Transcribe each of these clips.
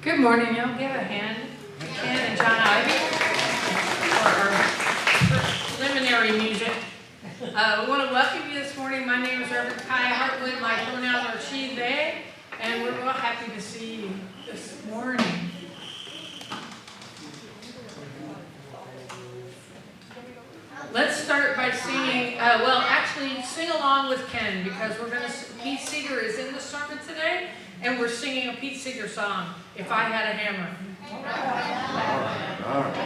Good morning. Y'all give a hand, Ken and John Ivy, for our preliminary music. We want to welcome you this morning. My name is Reverend Kiya Heartwood. My pronouns are she, they, and we're real happy to see you this morning. Let's start by singing, actually sing along with Ken, because we're going to, Pete Seeger is in the sermon today, and we're singing a Pete Seeger song, If I Had a Hammer. All right.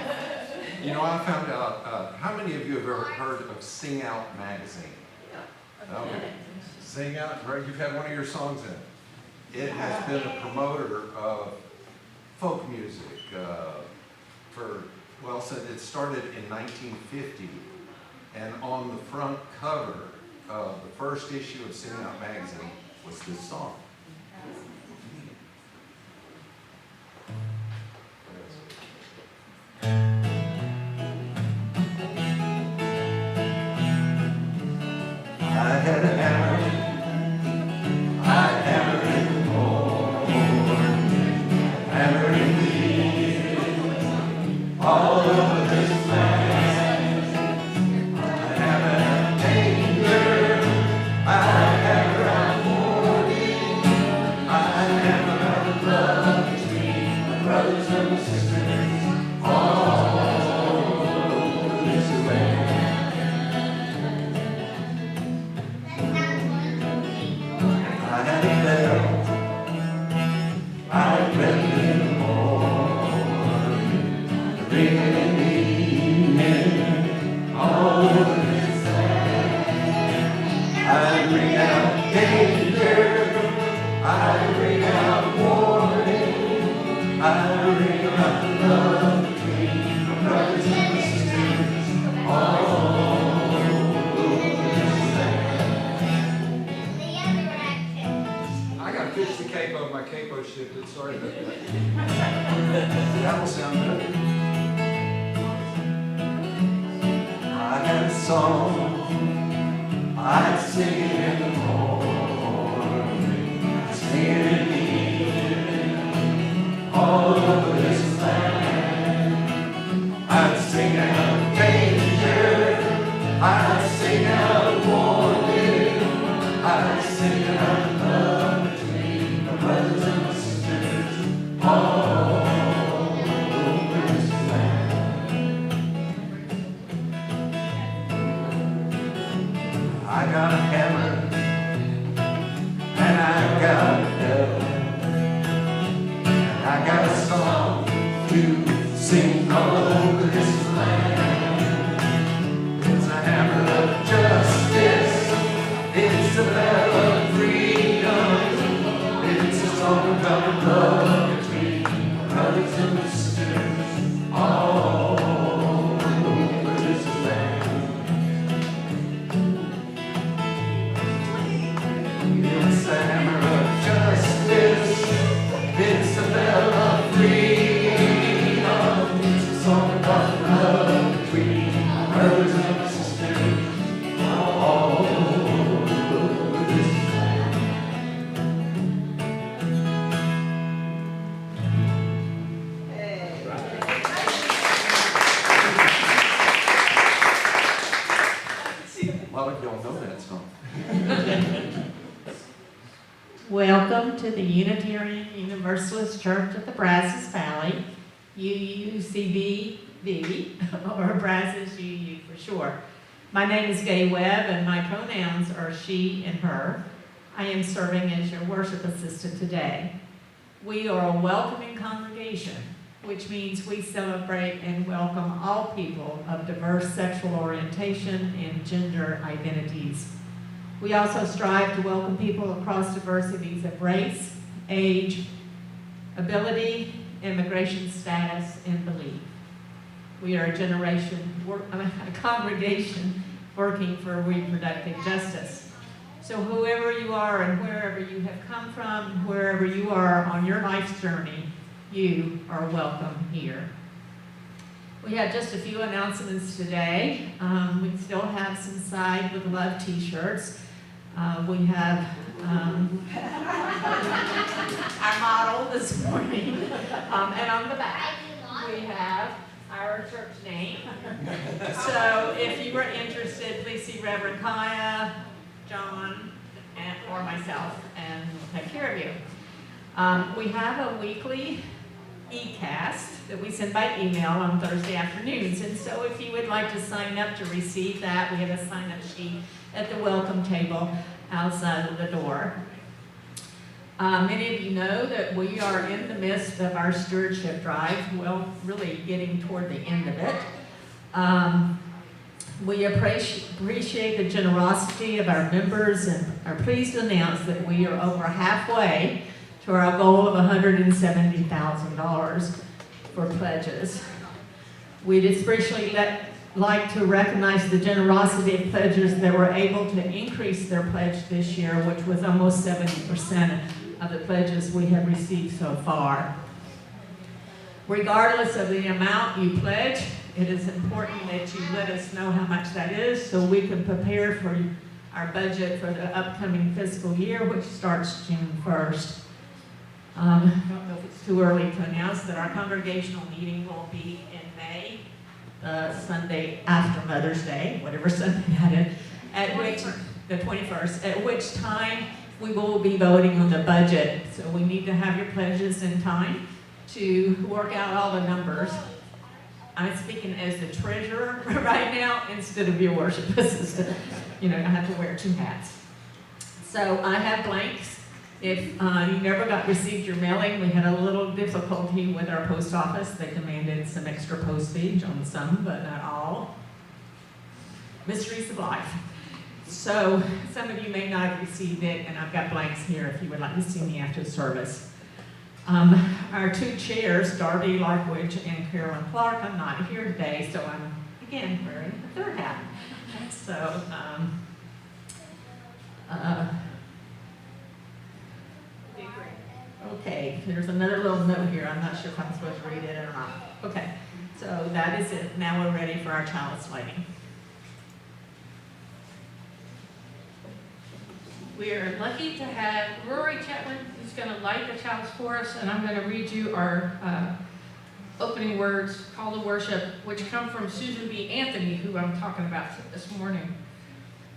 You know, I found out, how many of you have ever heard of Sing Out magazine? Okay. Sing Out, right? You've had one of your songs in it. It has been a promoter of folk music since it started in 1950. And on the front cover of the first issue of Sing Out magazine was this song. I had a hammer, I hammered in the morning, hammered in the evening, all over this land. I hammer out danger, I hammer out warning, I hammer out love between my brothers and my sisters, all over this land. I had a bell, I read it in the morning, ringing in the evening, all over this land. I ring out danger, I ring out warning, I ring out love between my brothers and my sisters, all over this land. I got to fix the capo. My capo shifted. Sorry about that. That'll sound good. I had a song. I'd sing it in the morning. I'd sing it in the evening. All over this land. I'd sing out danger. I'd sing out warning. I'd sing out love between my brothers and my sisters, all over this land. I got a hammer, and I got a bell, and I got a song to sing all over this land. It's a hammer of justice, it's a bell of freedom, it's a song about love between brothers and sisters, all over this land. It's a hammer of justice. Welcome to the Unitarian Universalist Church of the Brazos Valley, UUCBV, or Brazos UU for short. My name is Gay Webb, and my pronouns are she and her. I am serving as your worship assistant today. We are a welcoming congregation, which means we celebrate and welcome all people of diverse sexual orientation and gender identities. We also strive to welcome people across diversities of race, age, ability, immigration status, and belief. We are a congregation working for reproductive justice. So whoever you are and wherever you have come from, wherever you are on your life's journey, you are welcome here. We have just a few announcements today. We still have some Side with Love t-shirts. We have our model this morning, and on the back we have our church name. So if you were interested, please see Reverend Kiya, John, or myself, and we'll take care of you. We have a weekly e-cast that we send by email on Thursday afternoons, and so if you would like to sign up to receive that, we have a sign-up sheet at the welcome table outside of the door. Many of you know that we are in the midst of our stewardship drive, well, really getting toward the end of it. We appreciate the generosity of our members and are pleased to announce that we are over halfway to our goal of $170,000 for pledges. We'd especially like to recognize the generosity of pledgers that were able to increase their pledge this year, which was almost 70% of the pledges we have received so far. Regardless of the amount you pledge, it is important that you let us know how much that is so we can prepare for our budget for the upcoming fiscal year, which starts June 1st. I don't know if it's too early to announce that our congregational meeting will be in May, Sunday after Mother's Day, whatever Sunday that is, the 21st, at which time we will be voting on the budget. So we need to have your pledges in time to work out all the numbers. I'm speaking as the treasurer right now instead of your worship assistant. You know, I have to wear two hats. So I have blanks. If you never received your mailing, we had a little difficulty with our post office. They demanded some extra postage on some, but not all. Mysteries of life. So some of you may not have received it, and I've got blanks here if you would like to see me after the service. Our two chairs, Darby Larkwich and Carolyn Clark, I'm not here today, so I'm again wearing the third hat. So, okay, there's another little note here. I'm not sure if I'm supposed to read it or not. Okay, so that is it. Now we're ready for our chalice lighting. We are lucky to have Rory Chetwin, who's going to light the chalice for us, and I'm going to read you our opening words, call to worship, which come from Susan B. Anthony, who I'm talking about this morning.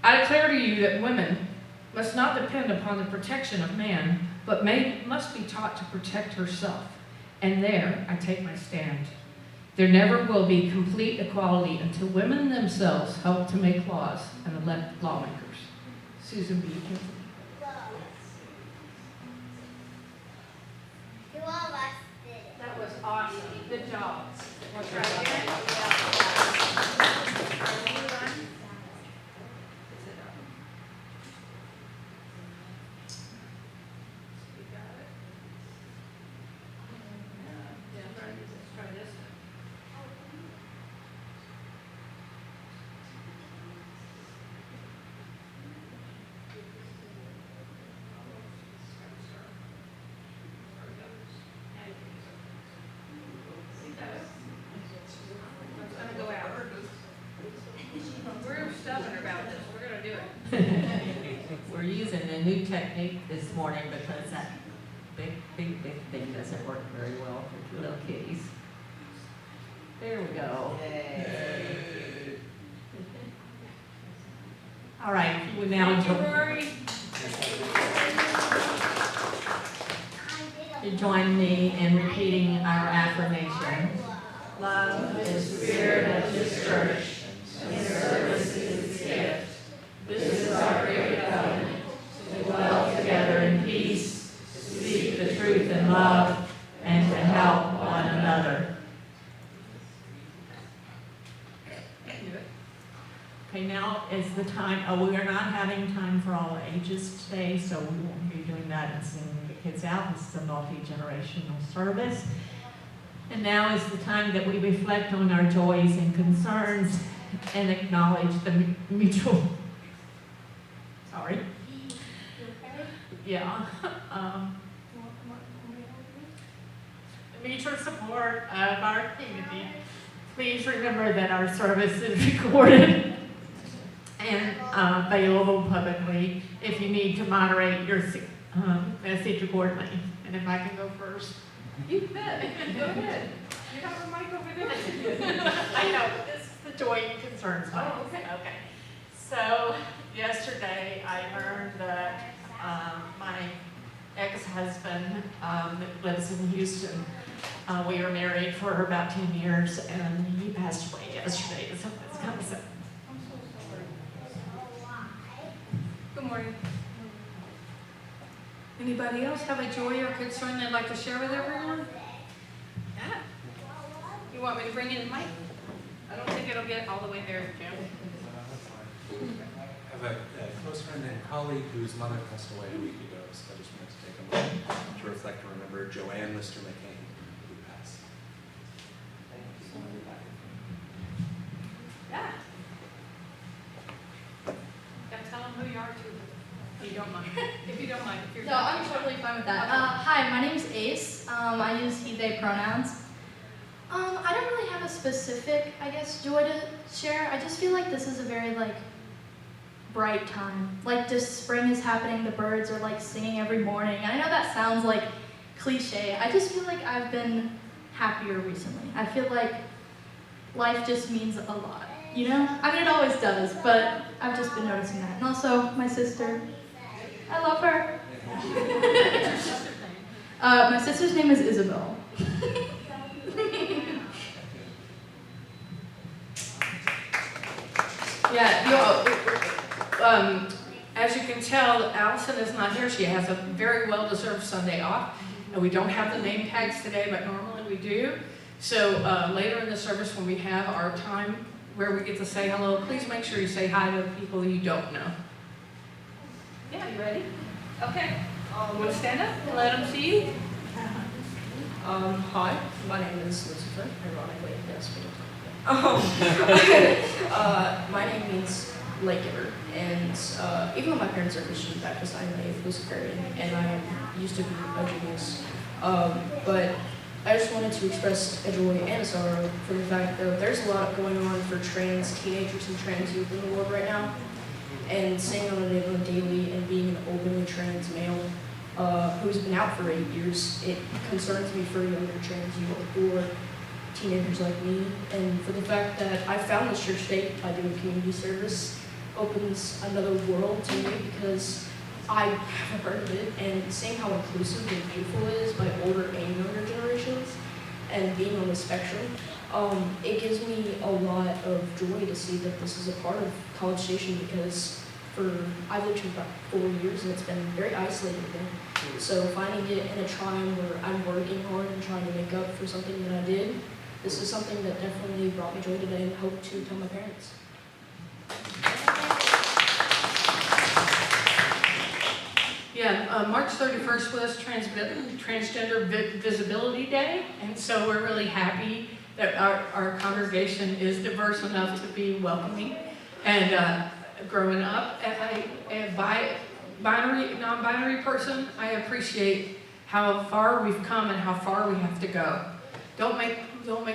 I declare to you that women must not depend upon the protection of man, but must be taught to protect herself. And there I take my stand. There never will be complete equality until women themselves help to make laws and elect lawmakers. Susan B. Anthony. That was awesome. Good job. What's right here? We're using a new technique this morning because that big thing doesn't work very well for little kitties. There we go. Yay. All right, we now Thank you, Rory. you join me in repeating our affirmation. Love is the spirit of this church, and service is its gift. This is our great covenant, to dwell together in peace, to speak the truth in love, and to help one another. Okay, now is the time, we are not having time for all ages today, so we won't be doing that and sending the kids out. This is a multi-generational service. And now is the time that we reflect on our joys and concerns and acknowledge the mutual, mutual support of our community. Please remember that our service is recorded and available publicly if you need to moderate your message accordingly. And if I can go first. You bet. Go ahead. You have a mic over there. I know, but this is the joy and concerns. Oh, okay. Okay. So yesterday I learned that my ex-husband that lives in Houston, we were married for about 10 years and he passed away yesterday. So it's kind of sad. I'm so sorry. Good morning. Anybody else have a joy or concern they'd like to share with everyone? Yeah. You want me to bring in the mic? I don't think it'll get all the way there, Jim. I have a close friend and colleague whose mother passed away a week ago, so I just wanted to take a moment to reflect and remember Joanne Lister McCain, who passed. Yeah. Gotta tell them who you are too, if you don't mind. If you don't mind. If you're No, I'm totally fine with that. Hi, my name's Ace. I use he, they pronouns. I don't really have a specific, I guess, joy to share. I just feel like this is a very, bright time. Just spring is happening, the birds are, singing every morning. And I know that sounds, cliche. I just feel like I've been happier recently. I feel like life just means a lot, you know? I mean, it always does, but I've just been noticing that. And also, my sister, I love her. What's your sister's name? My sister's name is Isabel. Yeah, as you can tell, Allison is not here. She has a very well-deserved Sunday off, and we don't have the name tags today, but normally we do. So later in the service, when we have our time where we get to say hello, please make sure you say hi to people you don't know. Yeah, you ready? Okay. Want to stand up and let them see you? Hi, my name is Lucifer, ironically, yes, we don't my name means light giver, and even though my parents are Christian Baptist, I'm a Luciferian, and I used to be a genius. But I just wanted to express a joy and a sorrow for the fact that there's a lot going on for trans teenagers and trans youth in the world right now, and seeing on a daily and being an openly trans male who's been out for 8 years, it concerns me for younger trans youth or teenagers like me, and for the fact that I found this church state by doing community service opens another world to me because I haven't heard of it, and seeing how inclusive and beautiful it is by older and younger generations, and being on the spectrum, it gives me a lot of joy to see that this is a part of College Station because I've lived here for about 4 years and it's been very isolated again. So finding it in a time where I'm working hard and trying to make up for something that I did, this is something that definitely brought me joy today and hope to tell my parents. Yeah, March 31st was Transgender Visibility Day, and so we're really happy that our congregation is diverse enough to be welcoming. And growing up as a non-binary person, I appreciate how far we've come and how far we have to go. Don't make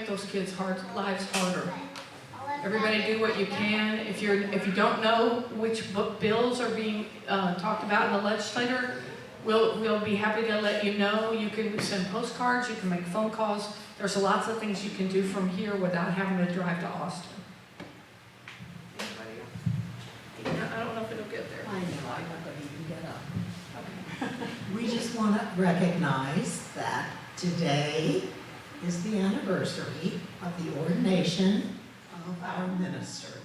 those kids' lives harder. Everybody do what you can. If you don't know which bills are being talked about in the legislature, we'll be happy to let you know. You can send postcards, you can make phone calls. There's lots of things you can do from here without having to drive to Austin. Anybody else? I don't know if it'll get there. I know, I'm not going to even get up. We just want to recognize that today is the anniversary of the ordination of our minister.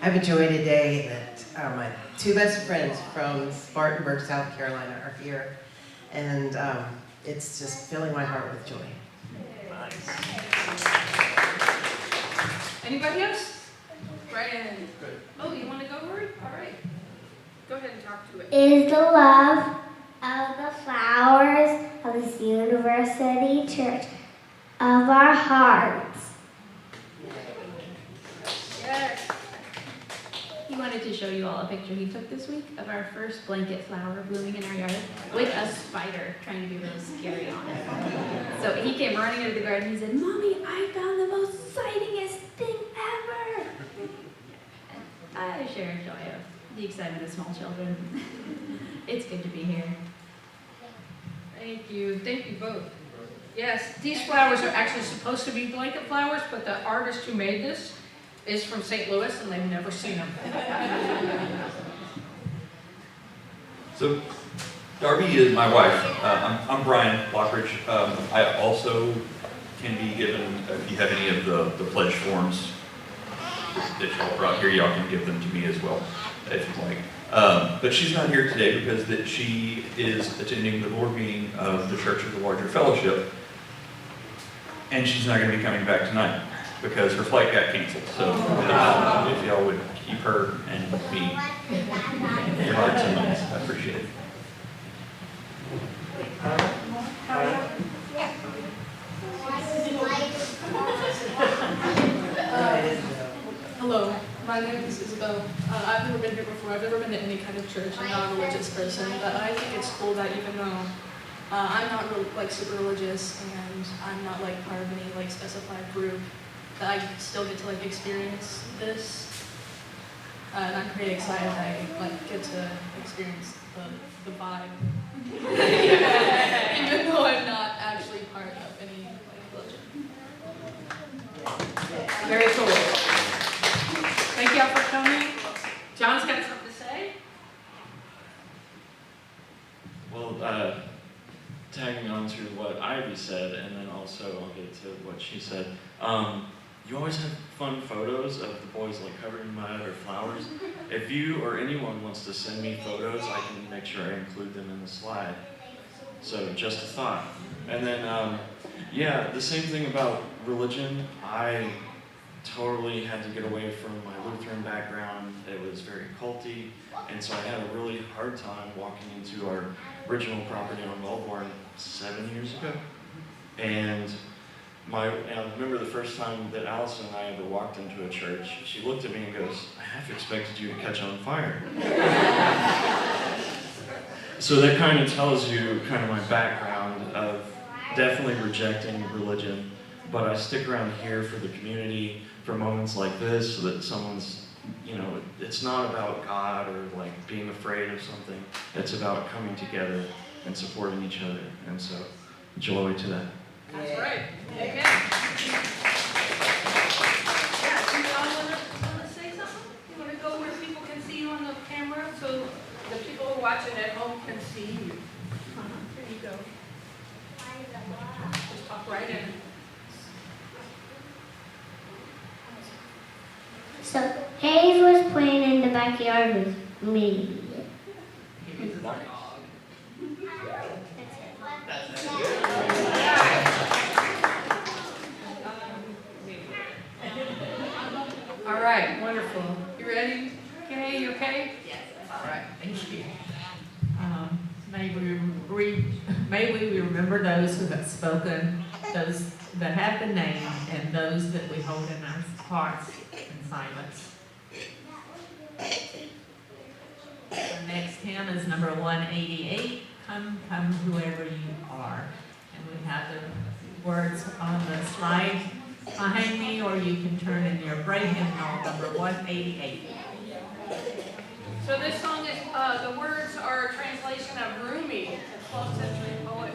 I have a joy today that my two best friends from Spartanburg, South Carolina are here, and it's just filling my heart with joy. Anybody else? Brian. Oh, you want to go, Rory? All right. Go ahead and talk to it. Is the love of the flowers of this university church of our hearts. Yes. He wanted to show you all a picture he took this week of our first blanket flower blooming in our yard with a spider trying to be really scary on it. So he came running into the garden. He said, "Mommy, I found the most excitingest thing ever." And I share a joy of the excitement of small children. It's good to be here. Thank you. Thank you both. Yes, these flowers are actually supposed to be blanket flowers, but the artist who made this is from St. Louis, and they've never seen them. So, Darby is my wife. I'm Brian Lockridge. I also can be given, if you have any of the pledge forms that y'all brought here, y'all can give them to me as well, if you'd like. But she's not here today because she is attending the board meeting of the Church of the Larger Fellowship, and she's not going to be coming back tonight because her flight got canceled. So if y'all would keep her and me in your hearts and minds, I appreciate it. Hello, my name is Isabel. I've never been here before. I've never been to any kind of church. I'm not a religious person, but I think it's cool that even though I'm not super religious and I'm not part of any specified group, that I still get to experience this. And I'm pretty excited that I get to experience the vibe, even though I'm not actually part of any religion. Very cool. Thank y'all for coming. John's got something to say. Well, tagging on to what Ivy said, and then also I'll get to what she said. You always have fun photos of the boys covered in mud or flowers. If you or anyone wants to send me photos, I can make sure I include them in the slide. So just a thought. And then, yeah, the same thing about religion. I totally had to get away from my Lutheran background. It was very culty, and so I had a really hard time walking into our original property on Wellborn 7 years ago. And I remember the first time that Allison and I ever walked into a church, she looked at me and goes, "I half expected you to catch on fire." So that kind of tells you kind of my background of definitely rejecting religion, but I stick around here for the community, for moments like this, so that someone's, it's not about God or being afraid of something. It's about coming together and supporting each other, and so joy to that. That's right. Amen. Yeah, do y'all want to say something? You want to go where people can see you on the camera so the people who are watching at home can see you? There you go. Just pop right in. So Hayes was playing in the backyard with me. All right, wonderful. You ready? Okay, you okay? Yes. All right, thank you. May we remember those who have spoken, those that have been named, and those that we hold in our hearts in silence. The next hymn is number 188, Come, Come, Whoever You Are. And we have the words on the slide behind me, or you can turn in your Bray hymnal, number 188. So this song is, the words are a translation of Rumi, a 12th century poet.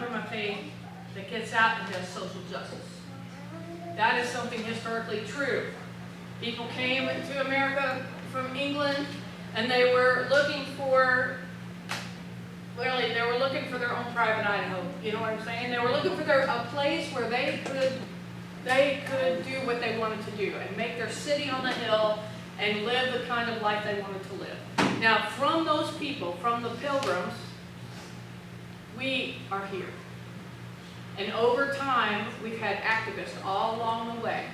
from a faith that gets out and does social justice. That is something historically true. People came to America from England and they were looking for, really, they were looking for their own private Idaho. You know what I'm saying? They were looking for a place where they could do what they wanted to do and make their city on the hill and live the kind of life they wanted to live. Now, from those people, from the Pilgrims, we are here. And over time, we've had activists all along the way.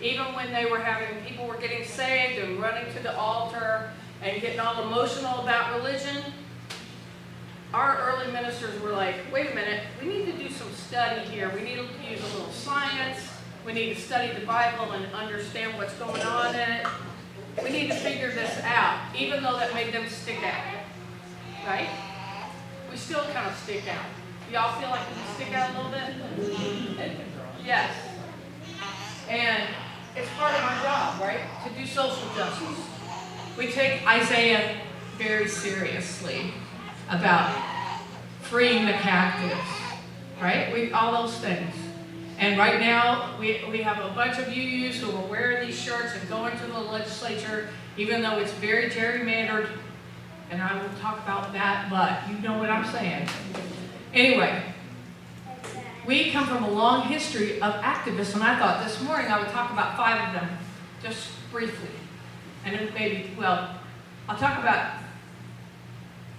Even when they were having, people were getting saved and running to the altar and getting all emotional about religion, our early ministers were like, wait a minute, we need to do some study here. We need to use a little science. We need to study the Bible and understand what's going on in it. We need to figure this out, even though that made them stick out, right? We still kind of stick out. Y'all feel like we stick out a little bit? Yes. And it's part of my job, right? To do social justice. We take Isaiah very seriously about freeing the captives, right? All those things. And right now, we have a bunch of UUs who are wearing these shirts and going to the legislature, even though it's very gerrymandered, and I will talk about that, but you know what I'm saying. Anyway, we come from a long history of activists, and I thought this morning I would talk about 5 of them, just briefly. And then maybe, well, I'll talk about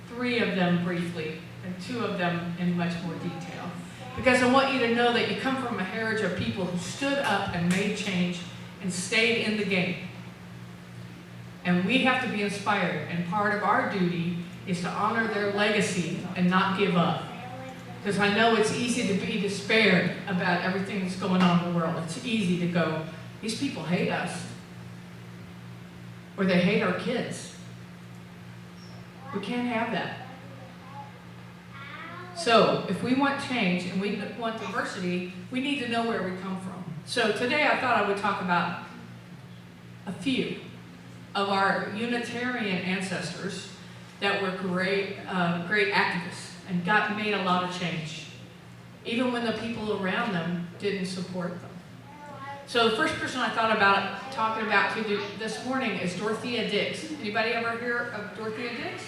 3 of them briefly, and 2 of them in much more detail. Because I want you to know that you come from a heritage of people who stood up and made change and stayed in the game. And we have to be inspired, and part of our duty is to honor their legacy and not give up. Because I know it's easy to be despaired about everything that's going on in the world. It's easy to go, these people hate us. Or they hate our kids. We can't have that. So if we want change and we want diversity, we need to know where we come from. So today I thought I would talk about a few of our Unitarian ancestors that were great activists and made a lot of change, even when the people around them didn't support them. So the first person I thought about talking about to do this morning is Dorothea Dix. Anybody ever hear of Dorothea Dix?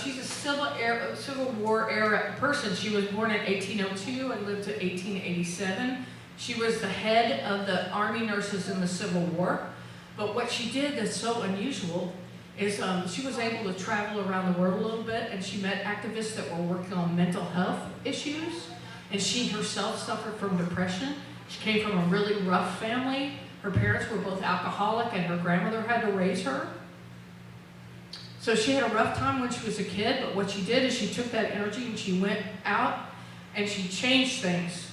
She's a Civil War era person. She was born in 1802 and lived to 1887. She was the head of the Army nurses in the Civil War. But what she did that's so unusual is she was able to travel around the world a little bit, and she met activists that were working on mental health issues, and she herself suffered from depression. She came from a really rough family. Her parents were both alcoholic, and her grandmother had to raise her. So she had a rough time when she was a kid, but what she did is she took that energy and she went out and she changed things.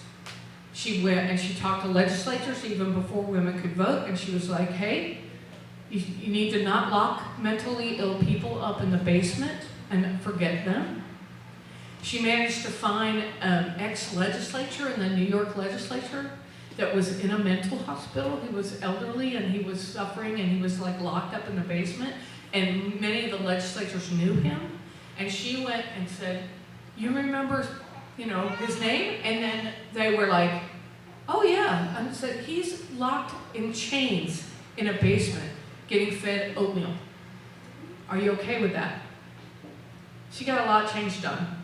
She went and she talked to legislators even before women could vote, and she was like, hey, you need to not lock mentally ill people up in the basement and forget them. She managed to find an ex-legislator in the New York legislature that was in a mental hospital. He was elderly and he was suffering and he was like locked up in the basement. And many of the legislators knew him. And she went and said, you remember, his name? And then they were like, oh yeah. And said, he's locked in chains in a basement, getting fed oatmeal. Are you okay with that? She got a lot of change done.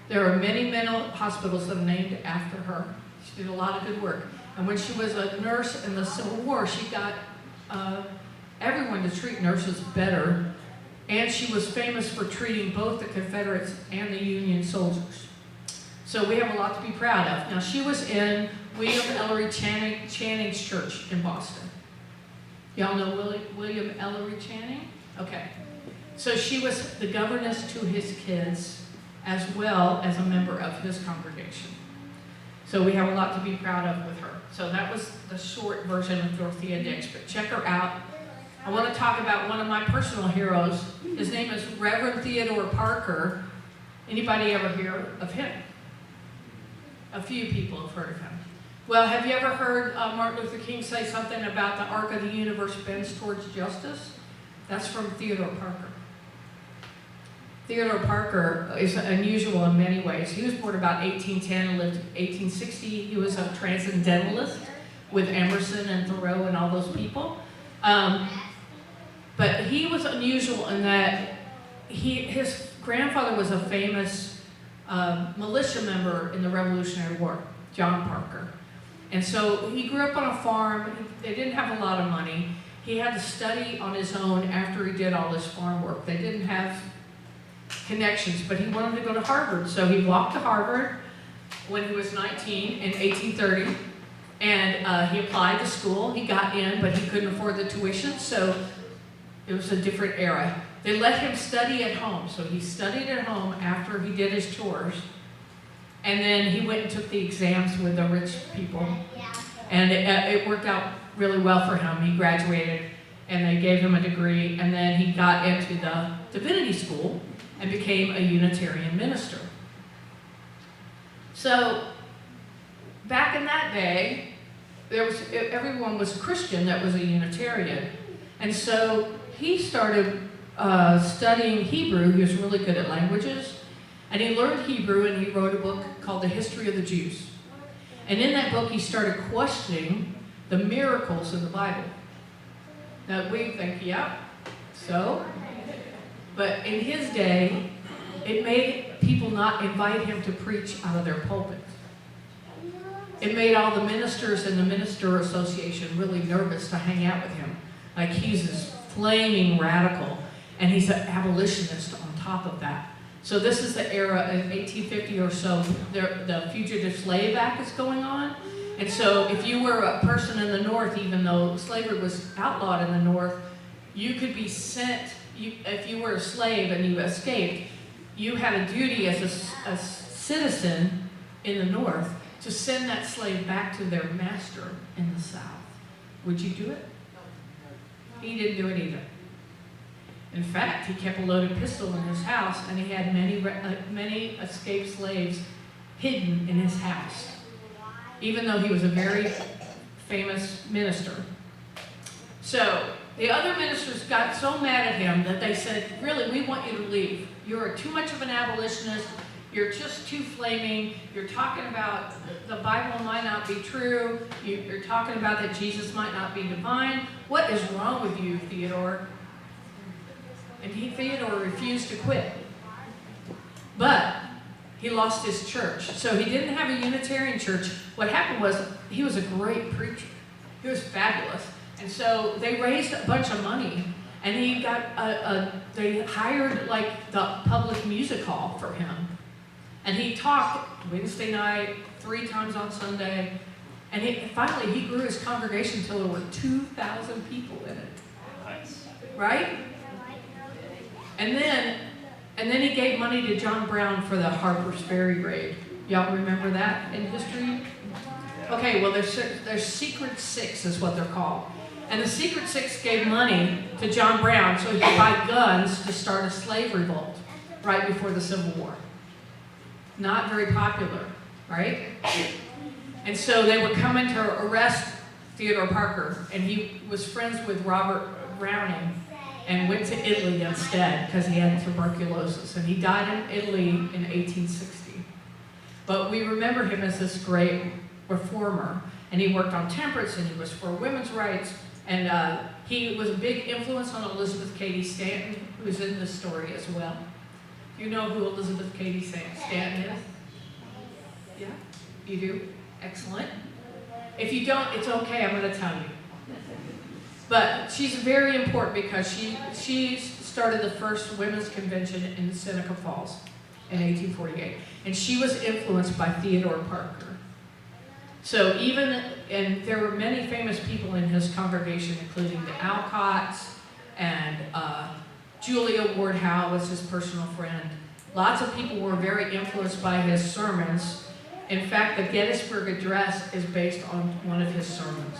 There are many mental hospitals that are named after her. She did a lot of good work. And when she was a nurse in the Civil War, she got everyone to treat nurses better, and she was famous for treating both the Confederates and the Union soldiers. So we have a lot to be proud of. Now, she was in William Ellery Channing's church in Boston. Y'all know William Ellery Channing? Okay. So she was the governess to his kids as well as a member of his congregation. So we have a lot to be proud of with her. So that was the short version of Dorothea Dix, but check her out. I want to talk about one of my personal heroes. His name is Reverend Theodore Parker. Anybody ever hear of him? A few people have heard of him. Well, have you ever heard Martin Luther King say something about the arc of the universe bends towards justice? That's from Theodore Parker. Theodore Parker is unusual in many ways. He was born about 1810 and lived 1860. He was a transcendentalist with Emerson and Thoreau and all those people. But he was unusual in that his grandfather was a famous militia member in the Revolutionary War, John Parker. And so he grew up on a farm. They didn't have a lot of money. He had to study on his own after he did all this farm work. They didn't have connections, but he wanted to go to Harvard. So he walked to Harvard when he was 19 in 1830, and he applied to school. He got in, but he couldn't afford the tuition, so it was a different era. They let him study at home, so he studied at home after he did his chores, and then he went and took the exams with the rich people, and it worked out really well for him. He graduated, and they gave him a degree, and then he got into the divinity school and became a Unitarian minister. So back in that day, everyone was Christian that was a Unitarian, and so he started studying Hebrew. He was really good at languages, and he learned Hebrew, and he wrote a book called The History of the Jews. And in that book, he started questioning the miracles of the Bible. Now, we think, yeah, so? But in his day, it made people not invite him to preach out of their pulpit. It made all the ministers in the Minister Association really nervous to hang out with him. Like, he's this flaming radical, and he's an abolitionist on top of that. So this is the era in 1850 or so, the Fugitive Slave Act is going on. And so if you were a person in the North, even though slavery was outlawed in the North, you could be sent, if you were a slave and you escaped, you had a duty as a citizen in the North to send that slave back to their master in the South. Would you do it? He didn't do it either. In fact, he kept a loaded pistol in his house, and he had many escaped slaves hidden in his house, even though he was a very famous minister. So the other ministers got so mad at him that they said, really, we want you to leave. You're too much of an abolitionist. You're just too flaming. You're talking about the Bible might not be true. You're talking about that Jesus might not be divine. What is wrong with you, Theodore? And Theodore refused to quit. But he lost his church. So he didn't have a Unitarian church. What happened was he was a great preacher. He was fabulous. And so they raised a bunch of money, and he got they hired like the public music hall for him. And he talked Wednesday night, 3 times on Sunday. And finally he grew his congregation until there were 2,000 people in it. Nice. Right? And then he gave money to John Brown for the Harper's Ferry raid. Y'all remember that in history? Okay, well, there's Secret Six is what they're called. And the Secret Six gave money to John Brown so he could buy guns to start a slave revolt right before the Civil War. Not very popular, right? And so they were coming to arrest Theodore Parker, and he was friends with Robert Browning, and went to Italy instead because he had tuberculosis, and he died in Italy in 1860. But we remember him as this great reformer, and he worked on temperance, and he was for women's rights, and he was a big influence on Elizabeth Cady Stanton, who's in this story as well. You know who Elizabeth Cady Stanton is? Yeah? You do? Excellent. If you don't, it's okay, I'm going to tell you. But she's very important because she started the first women's convention in Seneca Falls in 1848. And she was influenced by Theodore Parker. So and there were many famous people in his congregation, including the Alcotts, and Julia Ward Howe was his personal friend. Lots of people were very influenced by his sermons. In fact, the Gettysburg Address is based on one of his sermons.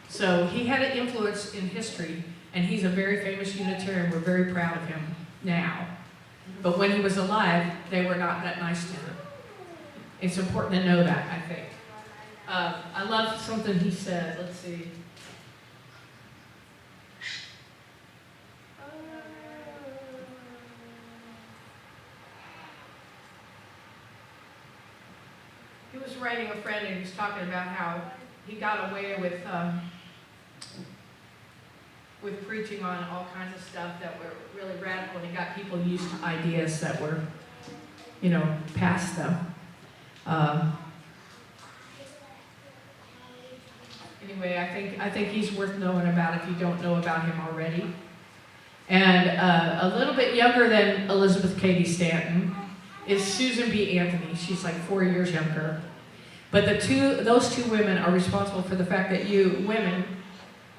So he had an influence in history, and he's a very famous Unitarian. We're very proud of him now. But when he was alive, they were not that nice to him. It's important to know that, I think. I love something he said. Let's see. writing a friend and he was talking about how he got away with preaching on all kinds of stuff that were really radical, and he got people used to ideas that were, you know, past them. Anyway, I think he's worth knowing about if you don't know about him already. And a little bit younger than Elizabeth Cady Stanton is Susan B. Anthony. She's like 4 years younger. But those two women are responsible for the fact that you women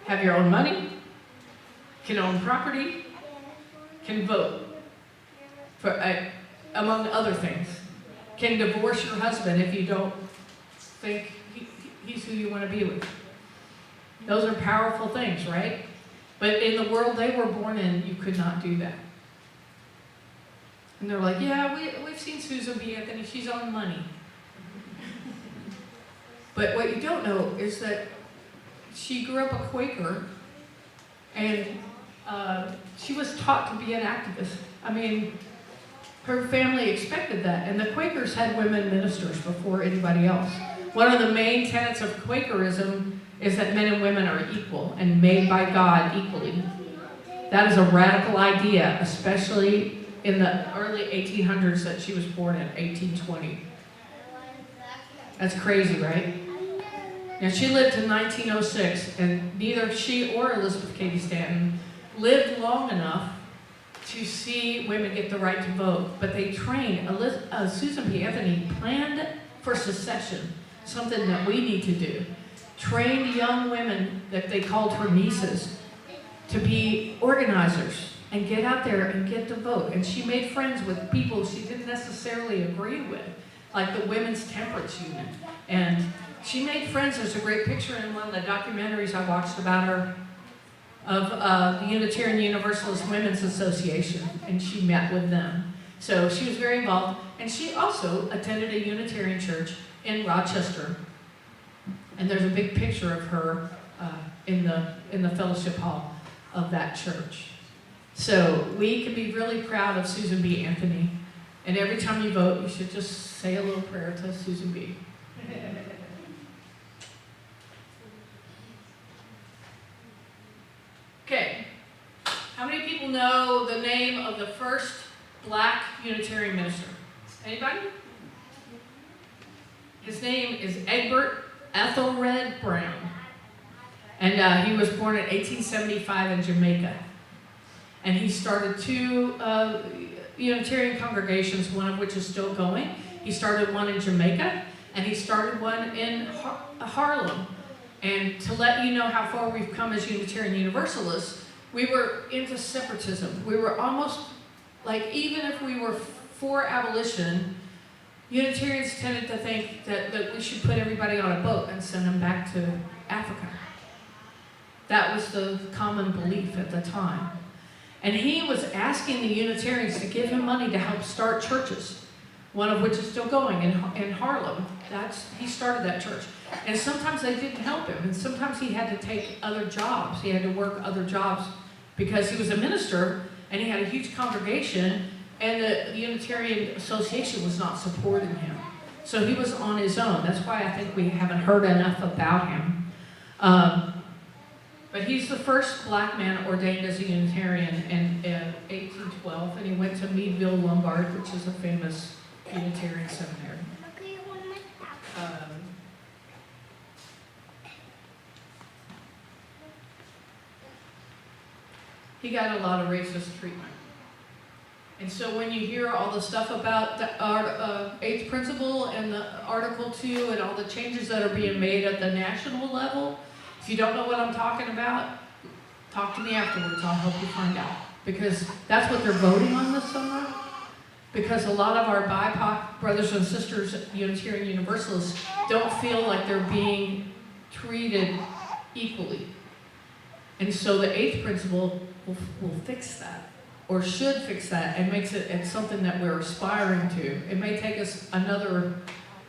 have your own money, can own property, can vote, for among other things. Can divorce your husband if you don't think he's who you want to be with. Those are powerful things, right? But in the world they were born in, you could not do that. And they're like, yeah, we've seen Susan B. Anthony, she's on money. But what you don't know is that she grew up a Quaker, and she was taught to be an activist. I mean, her family expected that, and the Quakers had women ministers before anybody else. One of the main tenets of Quakerism is that men and women are equal and made by God equally. That is a radical idea, especially in the early 1800s that she was born in, 1820. That's crazy, right? Now, she lived to 1906, and neither she or Elizabeth Cady Stanton lived long enough to see women get the right to vote. But they trained, Susan B. Anthony planned for secession, something that we need to do. Trained young women that they called her nieces to be organizers and get out there and get to vote. And she made friends with people she didn't necessarily agree with, like the Women's Temperance Union. And she made friends. There's a great picture in one of the documentaries I watched about her of the Unitarian Universalist Women's Association, and she met with them. So she was very involved, and she also attended a Unitarian church in Rochester. And there's a big picture of her in the fellowship hall of that church. So we can be really proud of Susan B. Anthony. And every time you vote, you should just say a little prayer to Susan B. Okay. How many people know the name of the first black Unitarian minister? Anybody? His name is Egbert Ethelred Brown. And he was born in 1875 in Jamaica. And he started two Unitarian congregations, one of which is still going. He started one in Jamaica, and he started one in Harlem. And to let you know how far we've come as Unitarian Universalists, we were into separatism. We were almost like, even if we were for abolition, Unitarians tended to think that we should put everybody on a boat and send them back to Africa. That was the common belief at the time. And he was asking the Unitarians to give him money to help start churches, one of which is still going in Harlem. He started that church. And sometimes they didn't help him, and sometimes he had to take other jobs. He had to work other jobs because he was a minister, and he had a huge congregation, and the Unitarian Association was not supporting him. So he was on his own. That's why I think we haven't heard enough about him. But he's the first black man ordained as a Unitarian in 1812, and he went to Meadville, Lombard, which is a famous Unitarian seminary. He got a lot of racist treatment. And so when you hear all the stuff about the eighth principle and the Article 2 and all the changes that are being made at the national level, if you don't know what I'm talking about, talk to me afterwards. I'll help you find out. Because that's what they're voting on this summer. Because a lot of our BIPOC brothers and sisters, Unitarian Universalists, don't feel like they're being treated equally. And so the eighth principle will fix that, or should fix that, and makes it something that we're aspiring to. It may take us another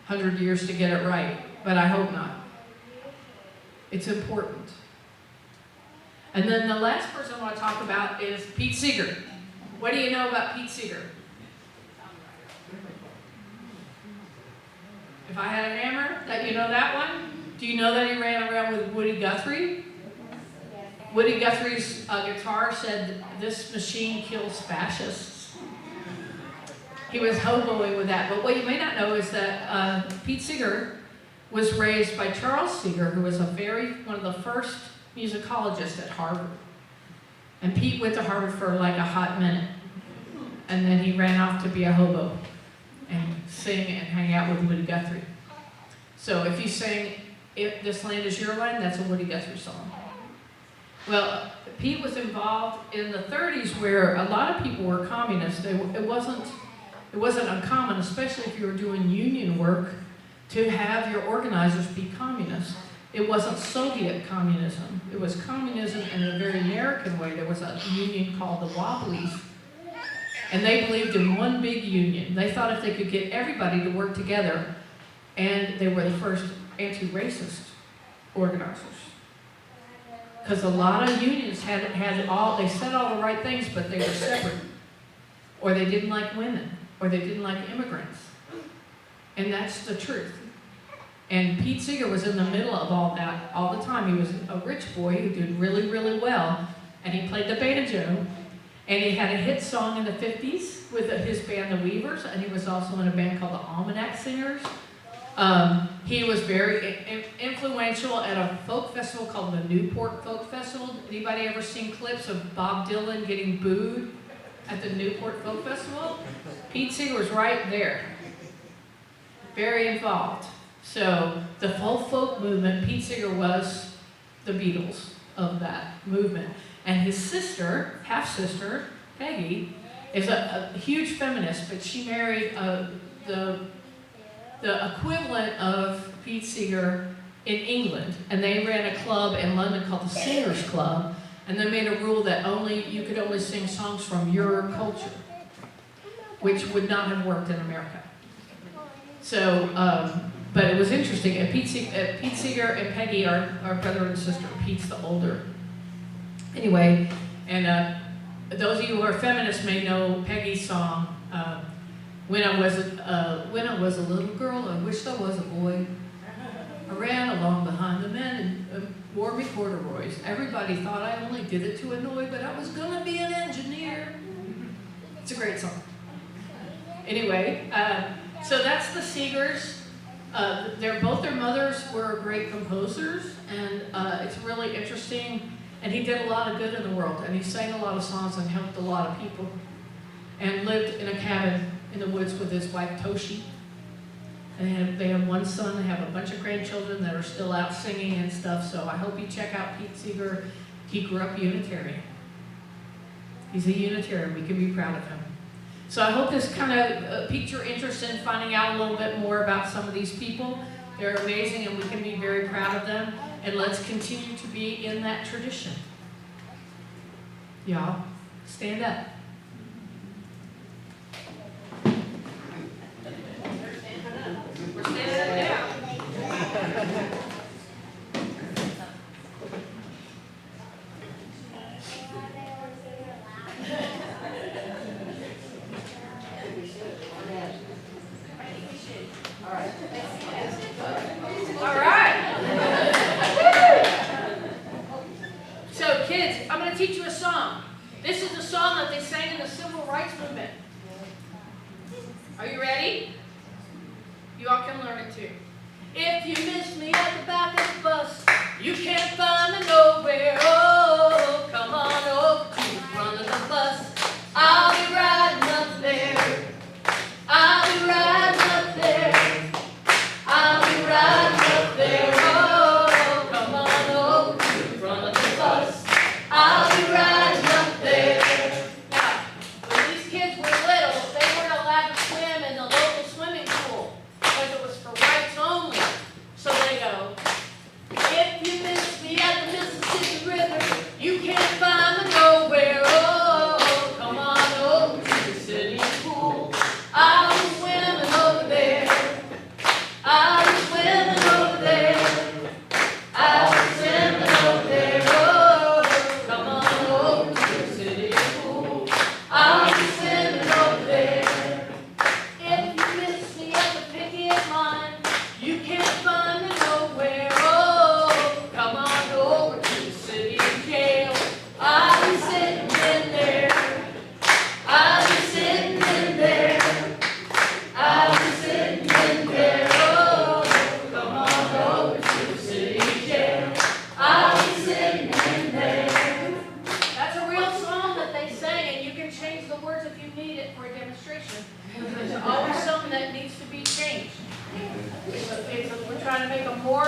100 years to get it right, but I hope not. It's important. And then the last person I want to talk about is Pete Seeger. What do you know about Pete Seeger? If I Had a Hammer, that you know that one? Do you know that he ran around with Woody Guthrie? Woody Guthrie's guitar said, "This machine kills fascists." He was hoboing with that. But what you may not know is that Pete Seeger was raised by Charles Seeger, who was one of the first musicologists at Harvard. And Pete went to Harvard for like a hot minute. And then he ran off to be a hobo and sing and hang out with Woody Guthrie. So if you sing "If This Land Is Your Land," that's a Woody Guthrie song. Well, Pete was involved in the 30s where a lot of people were communists. It wasn't uncommon, especially if you were doing union work, to have your organizers be communists. It wasn't Soviet communism. It was communism in a very American way. There was a union called the Wobblies, and they believed in one big union. They thought if they could get everybody to work together, and they were the first anti-racist organizers. Because a lot of unions they said all the right things, but they were separate. Or they didn't like women, or they didn't like immigrants. And that's the truth. And Pete Seeger was in the middle of all that all the time. He was a rich boy who did really, really well, and he played the banjo. And he had a hit song in the 50s with his band, the Weavers, and he was also in a band called the Almanac Singers. He was very influential at a folk festival called the Newport Folk Festival. Anybody ever seen clips of Bob Dylan getting booed at the Newport Folk Festival? Pete Seeger was right there, very involved. So the whole folk movement, Pete Seeger was the Beatles of that movement. And his sister, half-sister, Peggy, is a huge feminist, but she married the equivalent of Pete Seeger in England. And they ran a club in London called the Singers Club, and they made a rule that you could only sing songs from your culture, which would not have worked in America. So, but it was interesting. Pete Seeger and Peggy are brother and sister. Pete's the older. Anyway, and those of you who are feminists may know Peggy's song, when I was a little girl, I wished I was a boy. I ran along behind the men and wore me corduroys. Everybody thought I only did it to annoy, but I was gonna be an engineer. It's a great song. Anyway, so that's the Seegers. Both their mothers were great composers, and it's really interesting. And he did a lot of good in the world, and he sang a lot of songs and helped a lot of people, and lived in a cabin in the woods with his wife Toshi. And they have one son. They have a bunch of grandchildren that are still out singing and stuff. So I hope you check out Pete Seeger. He grew up Unitarian. He's a Unitarian. We can be proud of him. So I hope this kind of piqued your interest in finding out a little bit more about some of these people. They're amazing, and we can be very proud of them. And let's continue to be in that tradition. Y'all, stand up. We're standing up now. All right. So kids, I'm going to teach you a song. This is a song that they sang in the Civil Rights Movement. Are you ready? You all can learn it too. If you miss me at the back of the bus, you can't find me nowhere. Oh, come on over to the front of the bus. I'll be riding up there. I'll be riding up there. I'll be riding up there. Oh, come on over to the front of the bus. I'll be riding up there. Now, when these kids were little, they weren't allowed to swim in the local swimming pool because it was for whites only. So they go, if you miss me at the Mississippi River, you can't find me nowhere.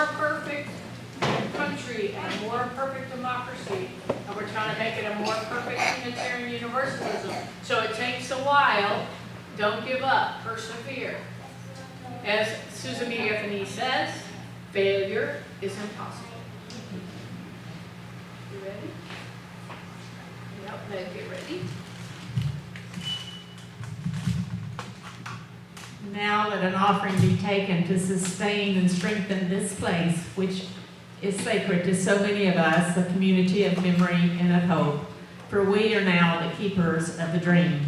more perfect country and a more perfect democracy, and we're trying to make it a more perfect Unitarian Universalism. So it takes a while. Don't give up. Persevere. As Susan B. Anthony says, failure is impossible. You ready? Yep, then get ready. Now let an offering be taken to sustain and strengthen this place, which is sacred to so many of us, a community of memory and of hope. For we are now the keepers of the dream.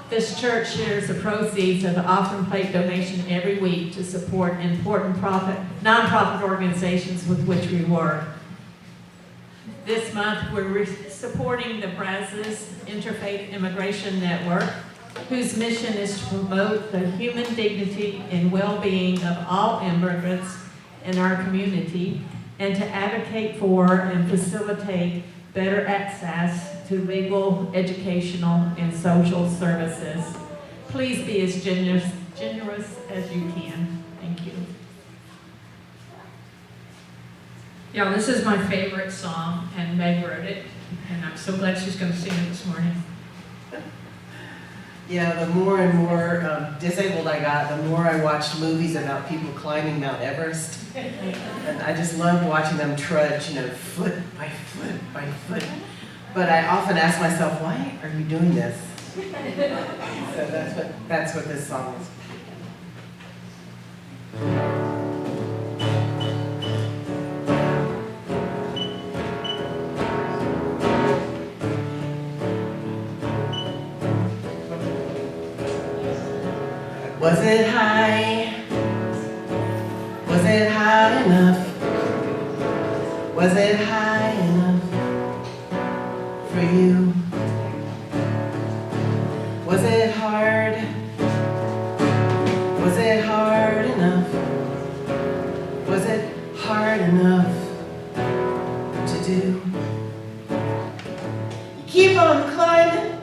This church shares the proceeds of the offering plate donation every week to support important nonprofit organizations with which we work. This month, we're supporting the Brazos Interfaith Immigration Network, whose mission is to promote the human dignity and well-being of all immigrants in our community and to advocate for and facilitate better access to legal, educational, and social services. Please be as generous as you can. Thank you. Yeah, this is my favorite song, and Meg wrote it, and I'm so glad she's going to sing it this morning. Yeah, the more and more disabled I got, the more I watched movies about people climbing Mount Everest. And I just loved watching them trudge, foot by foot by foot. But I often ask myself, why are you doing this? So that's what this song is. Was it high? Was it high enough? Was it high enough for you? Was it hard? Was it hard enough? Was it hard enough to do? You keep on climbing.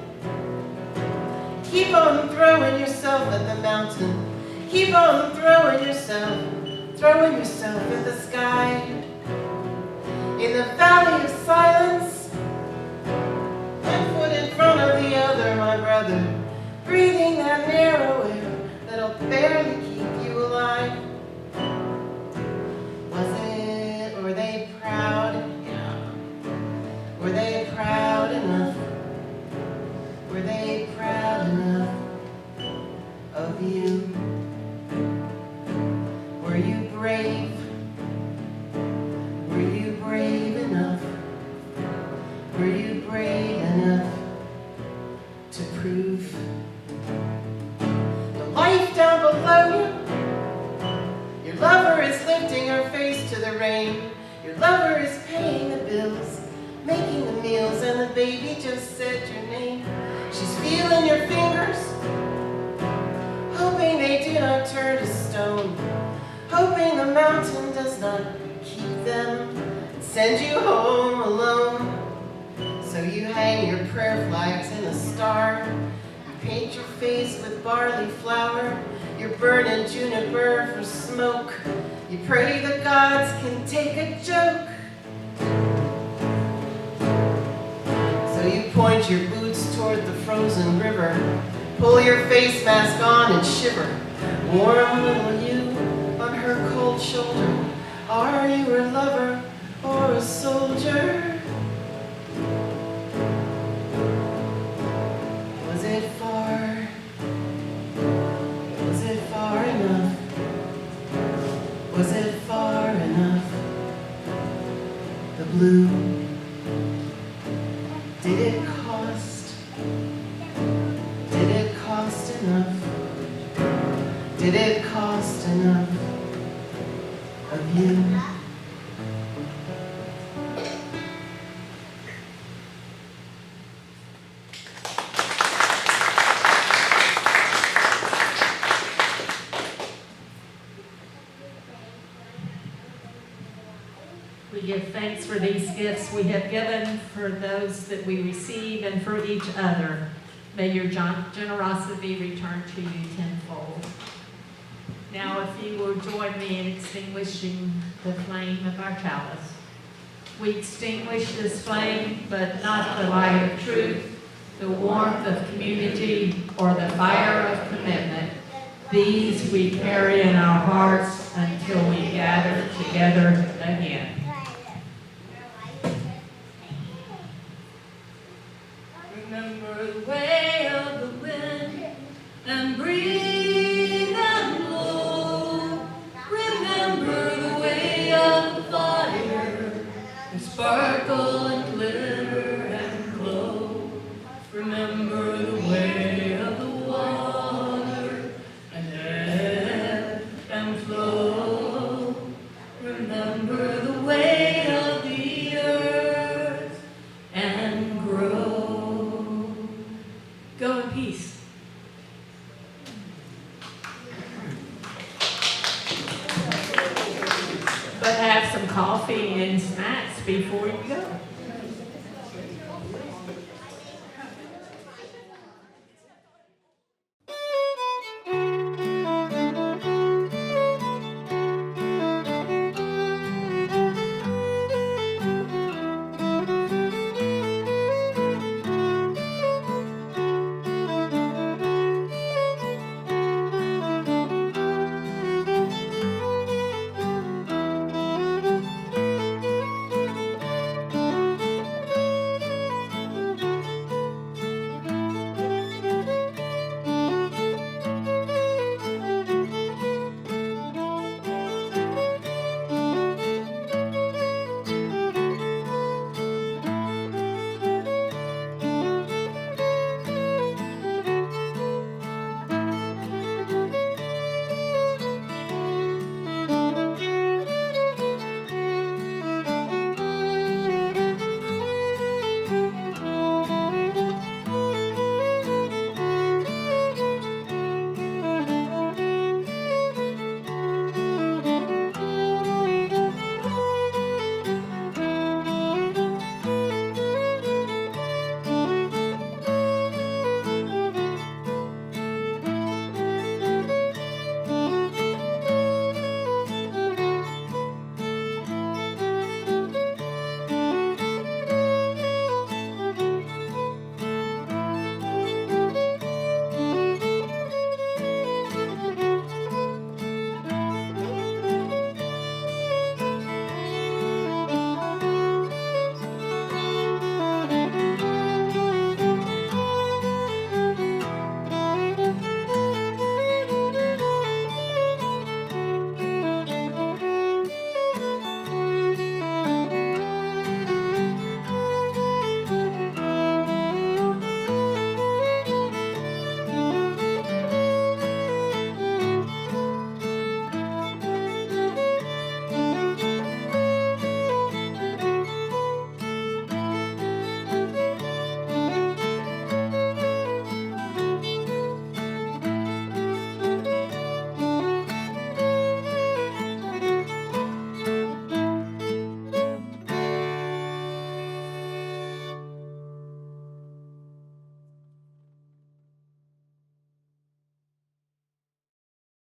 Keep on throwing yourself at the mountain. Keep on throwing yourself at the sky. In the valley of silence, one foot in front of the other, my brother, breathing that narrow air that'll barely keep you alive. Were they proud? Yeah. Were they proud enough? Were they proud enough of you? Were you brave? Were you brave enough? Were you brave enough to prove the life down below you? Your lover is lifting her face to the rain. Your lover is paying the bills, making the meals, and the baby just said your name. She's feeling your fingers, hoping they do not turn to stone, hoping the mountain does not keep them and send you home alone. So you hang your prayer flags in a star, you paint your face with barley flour, you're burning juniper for smoke, you pray the gods can take a joke. So you point your boots toward the frozen river, pull your face mask on and shiver. Warm little you on her cold shoulder, are you her lover or a soldier? Was it far? Was it far enough? Was it far enough? The blue. Did it cost? Did it cost enough? Did it cost enough of you? We give thanks for these gifts we have given, for those that we receive, and for each other. May your generosity return to you tenfold. Now, if you will join me in extinguishing the flame of our chalice. We extinguish this flame, but not the light of truth, the warmth of community, or the fire of commitment. These we carry in our hearts until we gather together again. Remember the way of the wind and breathe and blow. Remember the way of the fire and sparkle and glitter and glow. Remember the way of the water and ebb and flow. Remember the way of the earth and grow. Go in peace. But have some coffee and snacks before you go.